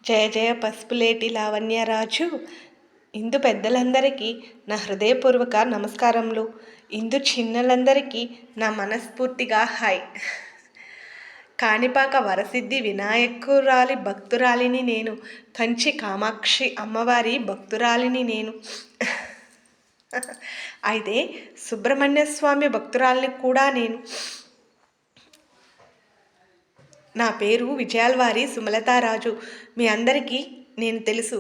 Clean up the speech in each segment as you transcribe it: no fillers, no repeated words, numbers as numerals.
జయ జయ పసుపులేటి లావణ్యరాజు. ఇందు పెద్దలందరికీ నా హృదయపూర్వక నమస్కారములు. ఇందు చిన్నలందరికీ నా మనస్ఫూర్తిగా హాయ్. కాణిపాక వరసిద్ధి వినాయకురాలి భక్తురాలిని నేను. కంచి కామాక్షి అమ్మవారి భక్తురాలిని నేను. అయితే సుబ్రహ్మణ్య స్వామి భక్తురాలిని కూడా నేను. నా పేరు విజయాలవారి సుమలతారాజు. మీ అందరికీ నేను తెలుసు.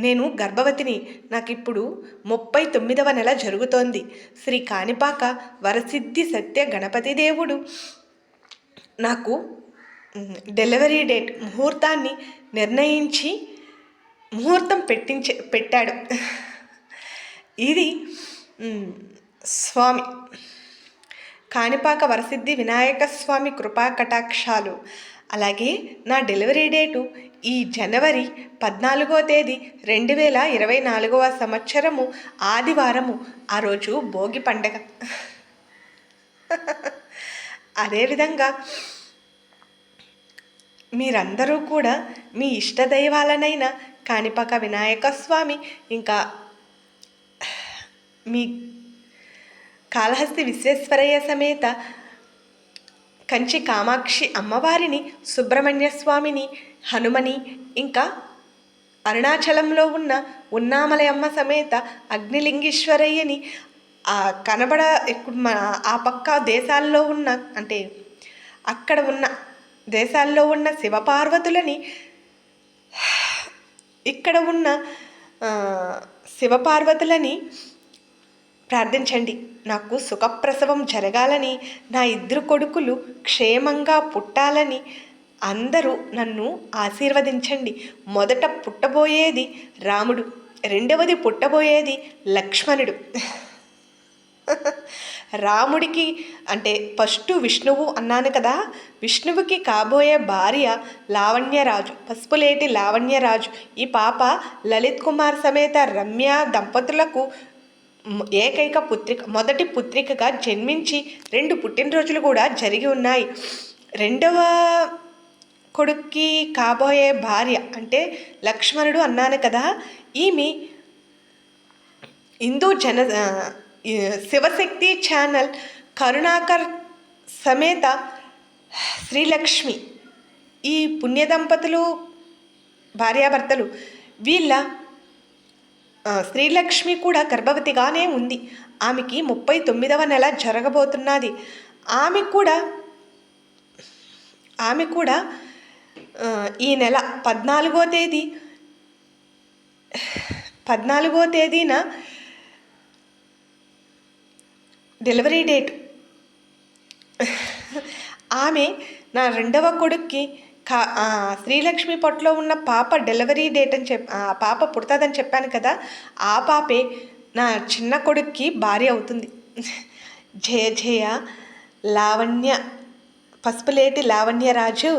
నేను గర్భవతిని. నాకిప్పుడు 39వ నెల జరుగుతోంది. శ్రీ కాణిపాక వరసిద్ధి సత్య గణపతి దేవుడు నాకు డెలివరీ డేట్ ముహూర్తాన్ని నిర్ణయించి ముహూర్తం పెట్టాడు. ఇది స్వామి కాణిపాక వరసిద్ధి వినాయక స్వామి కృపా కటాక్షాలు. అలాగే నా డెలివరీ డేటు ఈ జనవరి 14వ తేదీ 2024వ సంవత్సరము ఆదివారము. ఆ రోజు భోగి పండగ. అదేవిధంగా మీరందరూ కూడా మీ ఇష్టదైవాలనైనా కాణిపాక వినాయక స్వామి, ఇంకా మీ కాళహస్తి విశ్వేశ్వరయ్య సమేత కంచి కామాక్షి అమ్మవారిని, సుబ్రహ్మణ్య స్వామిని, హనుమని, ఇంకా అరుణాచలంలో ఉన్న ఉన్నామలయమ్మ సమేత అగ్నిలింగేశ్వరయ్యని, ఆ పక్క దేశాల్లో ఉన్న అక్కడ ఉన్న దేశాల్లో ఉన్న శివపార్వతులని, ఇక్కడ ఉన్న శివపార్వతులని ప్రార్థించండి. నాకు సుఖప్రసవం జరగాలని, నా 2 కొడుకులు క్షేమంగా పుట్టాలని అందరూ నన్ను ఆశీర్వదించండి. మొదట పుట్టబోయేది రాముడు, రెండవది పుట్టబోయేది లక్ష్మణుడు. రాముడికి ఫస్ట్ విష్ణువు అన్నాను కదా, విష్ణువుకి కాబోయే భార్య లావణ్యరాజు, పసుపులేటి లావణ్యరాజు. ఈ పాప లలిత్ కుమార్ సమేత రమ్య దంపతులకు ఏకైక పుత్రిక, మొదటి పుత్రికగా జన్మించి 2 పుట్టినరోజులు కూడా జరిగి ఉన్నాయి. రెండవ కొడుక్కి కాబోయే భార్య లక్ష్మణుడు అన్నాను కదా, ఈమె శివశక్తి ఛానల్ కరుణాకర్ సమేత శ్రీలక్ష్మి. ఈ పుణ్య దంపతులు భార్యాభర్తలు. వీళ్ళ శ్రీలక్ష్మి కూడా గర్భవతిగానే ఉంది. ఆమెకి 39వ నెల జరగబోతున్నది. ఆమె కూడా ఈ నెల 14వ తేదీన డెలివరీ డేట్. ఆమె నా రెండవ కొడుక్కి శ్రీలక్ష్మి పొట్టలో ఉన్న పాప డెలివరీ డేట్ అని పాప పుడుతుందని చెప్పాను కదా, ఆ పాపే నా చిన్న కొడుక్కి భార్య అవుతుంది. జయ జయ లావణ్య పసుపులేటి లావణ్యరాజు.